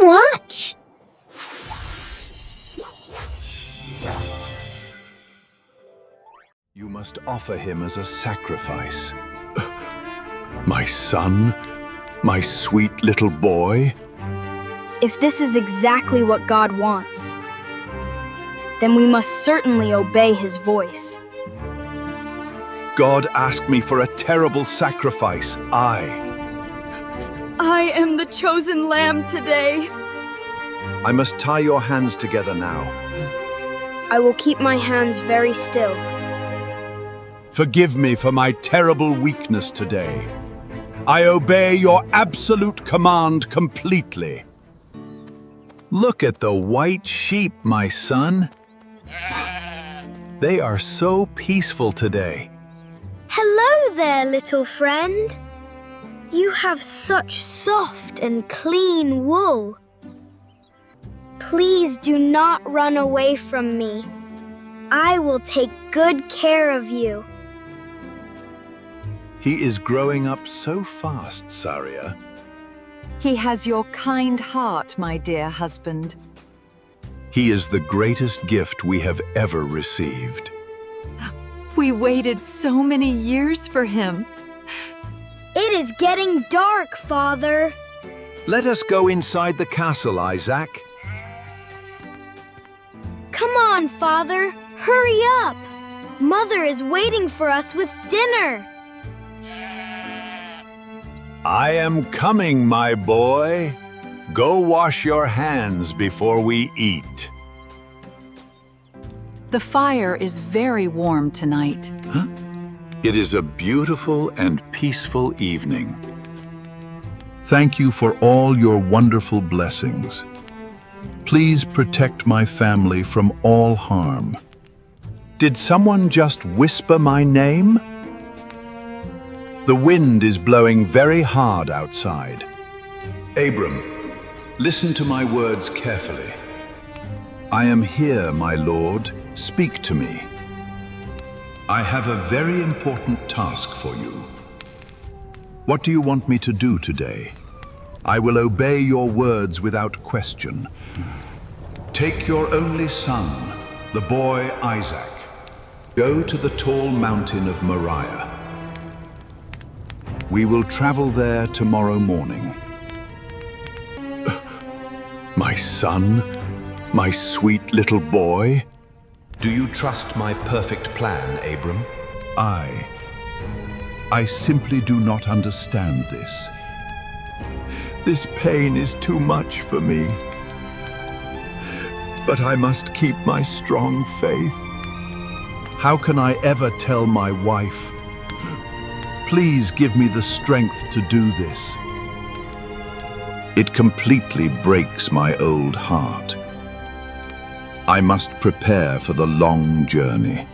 What? You must offer him as a sacrifice. My son? My sweet little boy? If this is exactly what God wants, then we must certainly obey his voice. God asked me for a terrible sacrifice. I am the chosen lamb today. I must tie your hands together now. I will keep my hands very still. Forgive me for my terrible weakness today. I obey your absolute command completely. Look at the white sheep, my son. They are so peaceful today. Hello there, little friend. You have such soft and clean wool. Please do not run away from me. I will take good care of you. He is growing up so fast, Saria. He has your kind heart, my dear husband. He is the greatest gift we have ever received. We waited so many years for him. It is getting dark, Father. Let us go inside the castle, Isaac. Come on, Father. Hurry up. Mother is waiting for us with dinner. I am coming, my boy. Go wash your hands before we eat. The fire is very warm tonight. It is a beautiful and peaceful evening. Thank you for all your wonderful blessings. Please protect my family from all harm. Did someone just whisper my name? The wind is blowing very hard outside. Abram, listen to my words carefully. I am here, my lord. Speak to me. I have a very important task for you. What do you want me to do today? I will obey your words without question. Take your only son, the boy Isaac. Go to the tall mountain of Moriah. We will travel there tomorrow morning. My son, my sweet little boy. Do you trust my perfect plan, Abram? I simply do not understand this. This pain is too much for me. But I must keep my strong faith. How can I ever tell my wife? Please give me the strength to do this. It completely breaks my old heart. I must prepare for the long journey.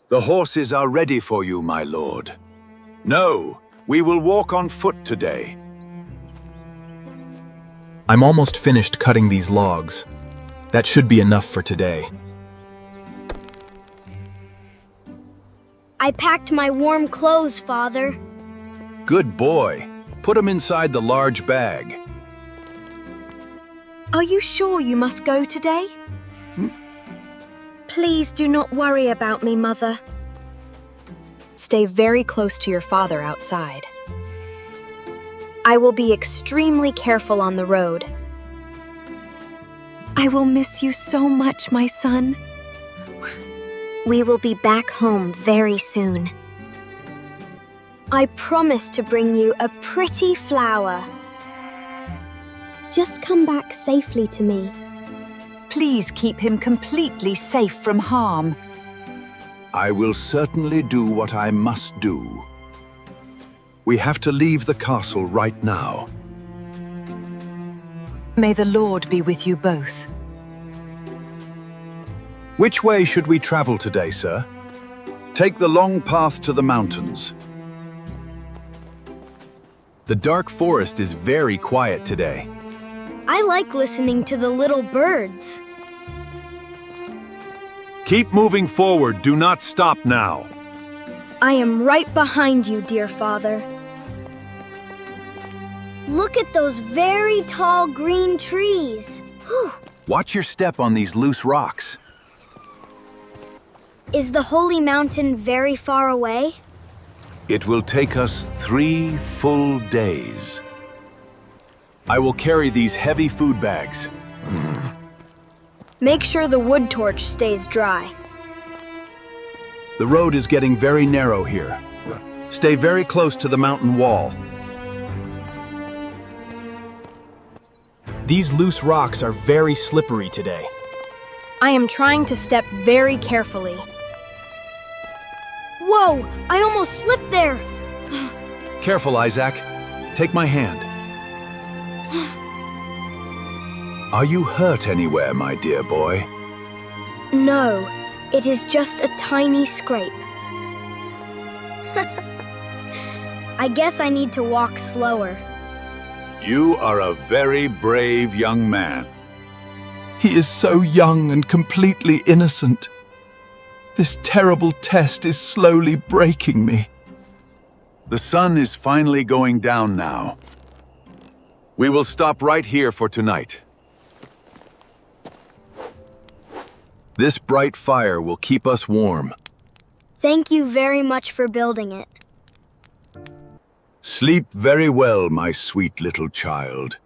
The horses are ready for you, my lord. No, we will walk on foot today. I'm almost finished cutting these logs. That should be enough for today. I packed my warm clothes, Father. Good boy. Put them inside the large bag. Are you sure you must go today? Please do not worry about me, Mother. Stay very close to your father outside. I will be extremely careful on the road. I will miss you so much, my son. We will be back home very soon. I promise to bring you a pretty flower. Just come back safely to me. Please keep him completely safe from harm. I will certainly do what I must do. We have to leave the castle right now. May the Lord be with you both. Which way should we travel today, sir? Take the long path to the mountains. The dark forest is very quiet today. I like listening to the little birds. Keep moving forward. Do not stop now. I am right behind you, dear Father. Look at those very tall green trees. Whew. Watch your step on these loose rocks. Is the holy mountain very far away? It will take us 3 full days. I will carry these heavy food bags. Make sure the wood torch stays dry. The road is getting very narrow here. Stay very close to the mountain wall. These loose rocks are very slippery today. I am trying to step very carefully. Whoa! I almost slipped there! Careful, Isaac. Take my hand. Are you hurt anywhere, my dear boy? No, it is just a tiny scrape. I guess I need to walk slower. You are a very brave young man. He is so young and completely innocent. This terrible test is slowly breaking me. The sun is finally going down now. We will stop right here for tonight. This bright fire will keep us warm. Thank you very much for building it. Sleep very well, my sweet little child.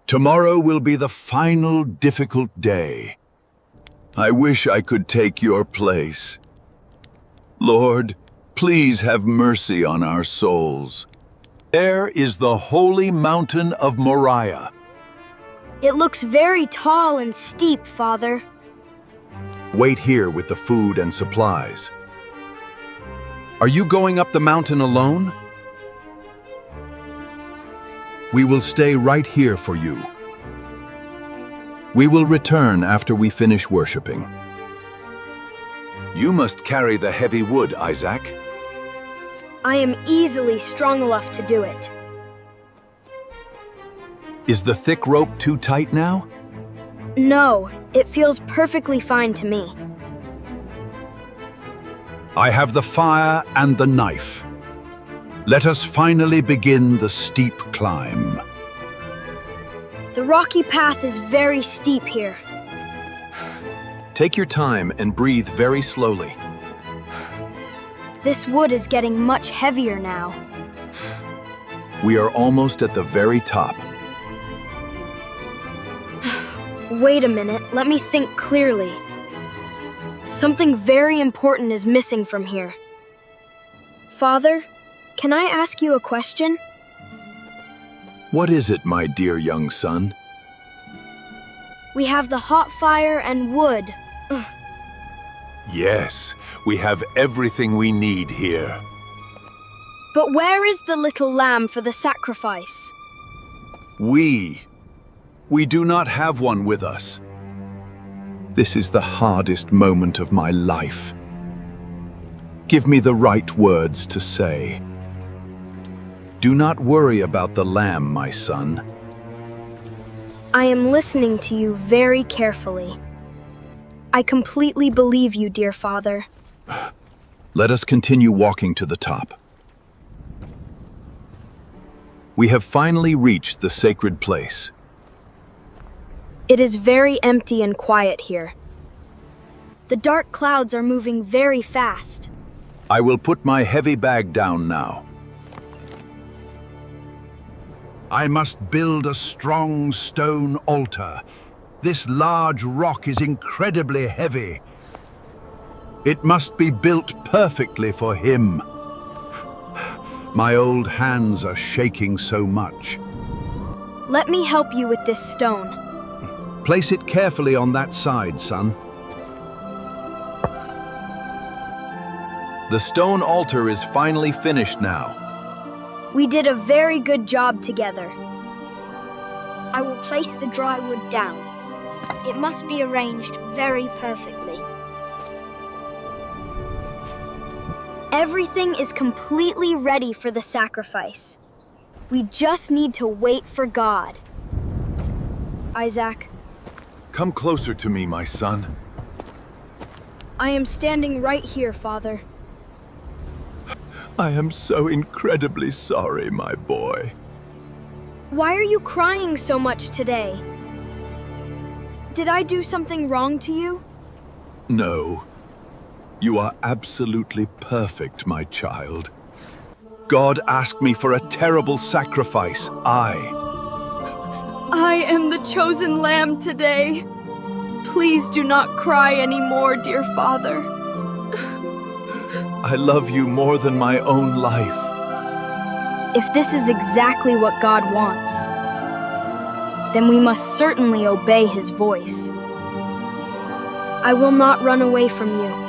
Tomorrow will be the final difficult day. I wish I could take your place. Lord, please have mercy on our souls. There is the holy mountain of Moriah. It looks very tall and steep, Father. Wait here with the food and supplies. Are you going up the mountain alone? We will stay right here for you. We will return after we finish worshiping. You must carry the heavy wood, Isaac. I am easily strong enough to do it. Is the thick rope too tight now? No, it feels perfectly fine to me. I have the fire and the knife. Let us finally begin the steep climb. The rocky path is very steep here. Take your time and breathe very slowly. This wood is getting much heavier now. We are almost at the very top. Wait a minute, let me think clearly. Something very important is missing from here. Father, can I ask you a question? What is it, my dear young son? We have the hot fire and wood. Yes, we have everything we need here. But where is the little lamb for the sacrifice? We do not have one with us. This is the hardest moment of my life. Give me the right words to say. Do not worry about the lamb, my son. I am listening to you very carefully. I completely believe you, dear Father. Let us continue walking to the top. We have finally reached the sacred place. It is very empty and quiet here. The dark clouds are moving very fast. I will put my heavy bag down now. I must build a strong stone altar. This large rock is incredibly heavy. It must be built perfectly for him. My old hands are shaking so much. Let me help you with this stone. Place it carefully on that side, son. The stone altar is finally finished now. We did a very good job together. I will place the dry wood down. It must be arranged very perfectly. Everything is completely ready for the sacrifice. We just need to wait for God. Isaac, Come closer to me, my son. I am standing right here, Father. I am so incredibly sorry, my boy. Why are you crying so much today? Did I do something wrong to you? No. You are absolutely perfect, my child. God asked me for a terrible sacrifice. I am the chosen lamb today. Please do not cry anymore, dear Father. I love you more than my own life. If this is exactly what God wants, then we must certainly obey his voice. I will not run away from you.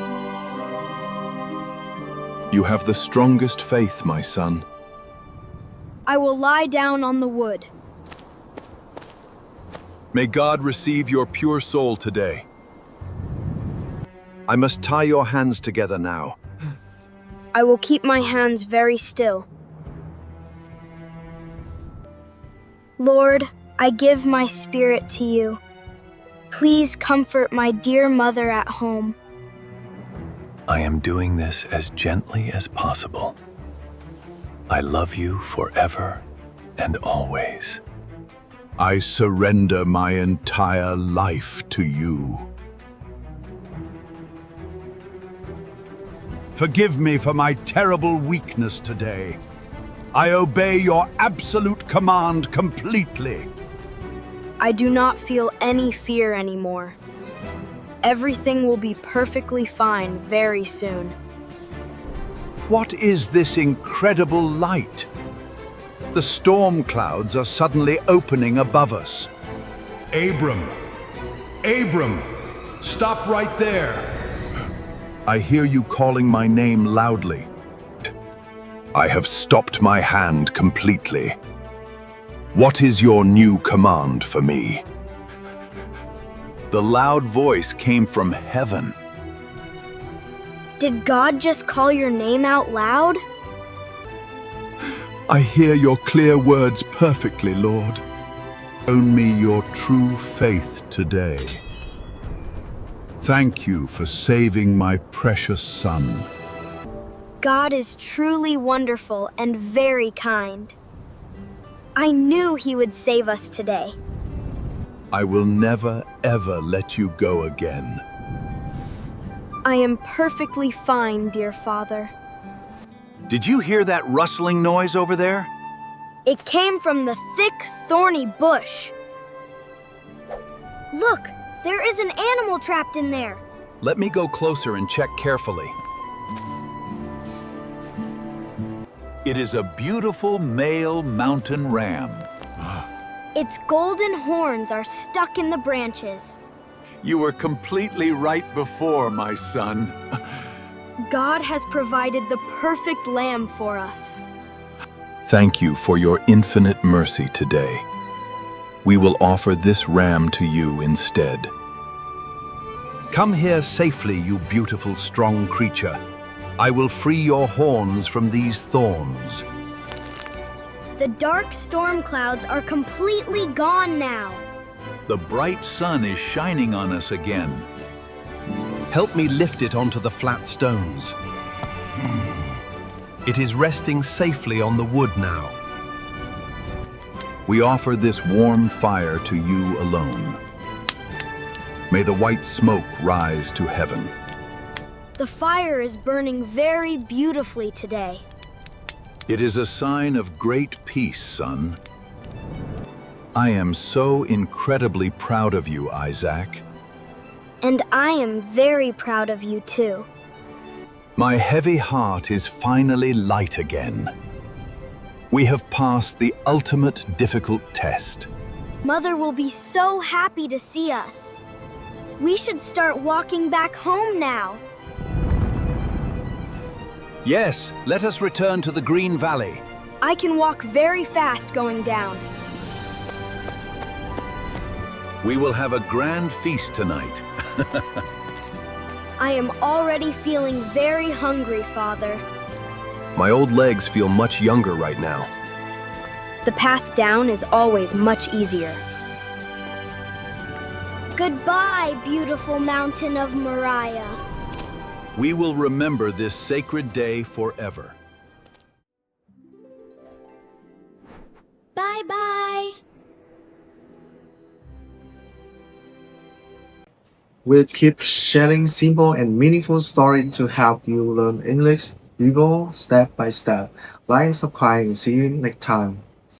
You have the strongest faith, my son. I will lie down on the wood. May God receive your pure soul today. I must tie your hands together now. I will keep my hands very still. Lord, I give my spirit to you. Please comfort my dear mother at home. I am doing this as gently as possible. I love you forever and always. I surrender my entire life to you. Forgive me for my terrible weakness today. I obey your absolute command completely. I do not feel any fear anymore. Everything will be perfectly fine very soon. What is this incredible light? The storm clouds are suddenly opening above us. Abram! Abram! Stop right there! I hear you calling my name loudly. I have stopped my hand completely. What is your new command for me? The loud voice came from heaven. Did God just call your name out loud? I hear your clear words perfectly, Lord. Show me your true faith today. Thank you for saving my precious son. God is truly wonderful and very kind. I knew he would save us today. I will never, ever let you go again. I am perfectly fine, dear Father. Did you hear that rustling noise over there? It came from the thick, thorny bush. Look, there is an animal trapped in there. Let me go closer and check carefully. It is a beautiful male mountain ram. Its golden horns are stuck in the branches. You were completely right before, my son. God has provided the perfect lamb for us. Thank you for your infinite mercy today. We will offer this ram to you instead. Come here safely, you beautiful, strong creature. I will free your horns from these thorns. The dark storm clouds are completely gone now. The bright sun is shining on us again. Help me lift it onto the flat stones. It is resting safely on the wood now. We offer this warm fire to you alone. May the white smoke rise to heaven. The fire is burning very beautifully today. It is a sign of great peace, son. I am so incredibly proud of you, Isaac. And I am very proud of you too. My heavy heart is finally light again. We have passed the ultimate difficult test. Mother will be so happy to see us. We should start walking back home now. Yes, let us return to the Green Valley. I can walk very fast going down. We will have a grand feast tonight. I am already feeling very hungry, Father. My old legs feel much younger right now. The path down is always much easier. Goodbye, beautiful mountain of Moriah. We will remember this sacred day forever. Bye-bye. We'll keep sharing simple and meaningful stories to help you learn English, Vivo step by step. Like and subscribe and see you next time.